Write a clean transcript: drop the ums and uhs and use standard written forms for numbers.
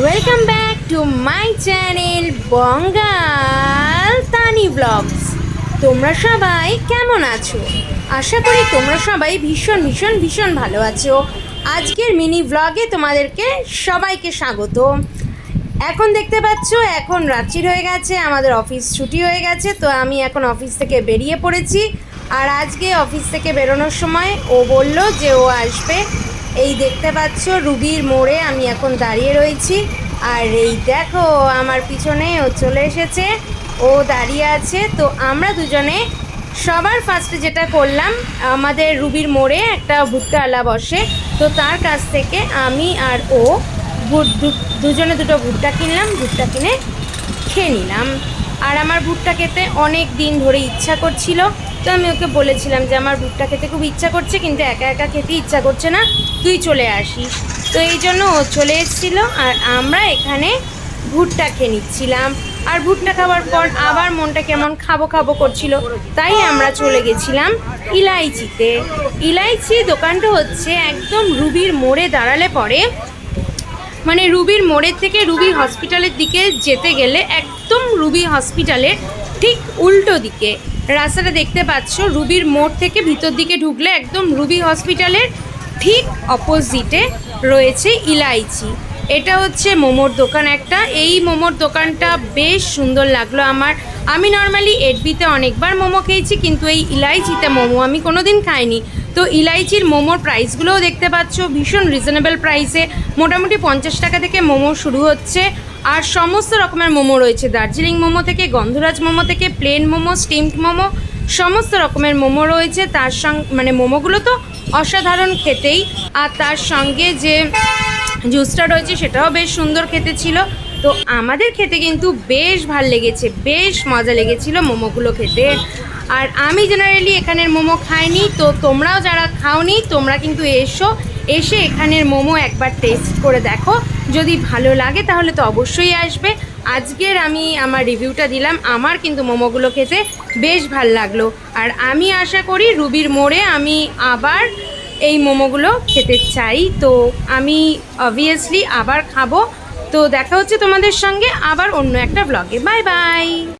Welcome back to my channel Bangal Tani vlogs. তোমরা সবাই কেমন আছো? আশা করি তোমরা সবাই ভীষণ ভীষণ ভীষণ ভালো আছো। আজকের মিনি ব্লগে তোমাদেরকে সবাইকে স্বাগত। এখন দেখতে পাচ্ছ এখন রাত্রির হয়ে গেছে, আমাদের অফিস ছুটি হয়ে গেছে, তো আমি এখন অফিস থেকে বেরিয়ে পড়েছি। আর আজকে অফিস থেকে বেরোনোর সময় ও বলল যে ও আসবে। এই দেখতে পাচ্ছ রুবির মোড়ে আমি এখন দাঁড়িয়ে রয়েছি। আর এই দেখো আমার পিছনে ও চলে এসেছে, ও দাঁড়িয়ে আছে। তো আমরা দুজনে সবার ফার্স্টে যেটা করলাম, আমাদের রুবির মোড়ে একটা ভুট্টাওয়ালা বসে, তো তার কাছ থেকে আমি আর ও দুজনে দুটো ভুট্টা কিনলাম, ভুট্টা কিনে খেয়ে নিলাম। আর আমার ভুট্টা খেতে অনেক দিন ধরে ইচ্ছা করছিল, তো আমি ওকে বলেছিলাম যে আমার ভুট্টা খেতে খুব ইচ্ছা করছে, কিন্তু একা একা খেতে ইচ্ছা করছে না, তুই চলে আসিস। তো এই জন্য ও চলে এসেছিলো আর আমরা এখানে ভুট্টা খেয়ে নিচ্ছিলাম। আর ভুট্টা খাওয়ার পর আবার মনটা কেমন খাবো খাবো করছিল, তাই আমরা চলে গেছিলাম ইলাইচিতে। ইলাইচি দোকানটা হচ্ছে একদম রুবির মোড়ে দাঁড়ালে পরে, মানে রুবির মোড়ের থেকে রুবি হসপিটালের দিকে যেতে গেলে একদম রুবি হসপিটালের ঠিক উল্টো দিকে রাস্তাটা দেখতে পাচ্ছ। রুবির মোড় থেকে ভিতর দিকে ঢুকলে একদম রুবি হসপিটালের ঠিক অপোজিটে রয়েছে ইলাইচি। এটা হচ্ছে মোমোর দোকান একটা। এই মোমোর দোকানটা বেশ সুন্দর লাগলো আমার। আমি নর্মালি এডবিতে অনেকবার মোমো খেয়েছি, কিন্তু এই ইলাইচিতে মোমো আমি কোনো দিন খাইনি। তো ইলাইচির মোমোর প্রাইসগুলোও দেখতে পাচ্ছ ভীষণ রিজনেবল প্রাইসে, মোটামুটি 50 টাকা থেকে মোমো শুরু হচ্ছে। আর সমস্ত রকমের মোমো রয়েছে, দার্জিলিং মোমো থেকে, গন্ধরাজ মোমো থেকে, প্লেন মোমো, স্টিমড মোমো, সমস্ত রকমের মোমো রয়েছে। তার সঙ্গে মানে মোমোগুলো তো অসাধারণ খেতেই, আর তার সঙ্গে যে জুসটা রয়েছে সেটাও বেশ সুন্দর খেতে ছিল। তো আমাদের খেতে কিন্তু বেশ ভাল লেগেছে, বেশ মজা লেগেছিল মোমোগুলো খেতে। আর আমি জেনারেলি এখানের মোমো খাইনি, তো তোমরাও যারা খাওনি তোমরা কিন্তু এসে এখানের মোমো একবার টেস্ট করে দেখো, যদি ভালো লাগে তাহলে তো অবশ্যই আসবে। আজকের আমি আমার রিভিউটা দিলাম, আমার কিন্তু মোমোগুলো খেতে বেশ ভাল লাগলো। আর আমি আশা করি রুবির মোড়ে আমি আবার এই মোমোগুলো খেতে চাই, তো আমি অবভিয়াসলি আবার খাবো। তো দেখা হচ্ছে তোমাদের সঙ্গে আবার অন্য একটা ব্লগে। Bye bye.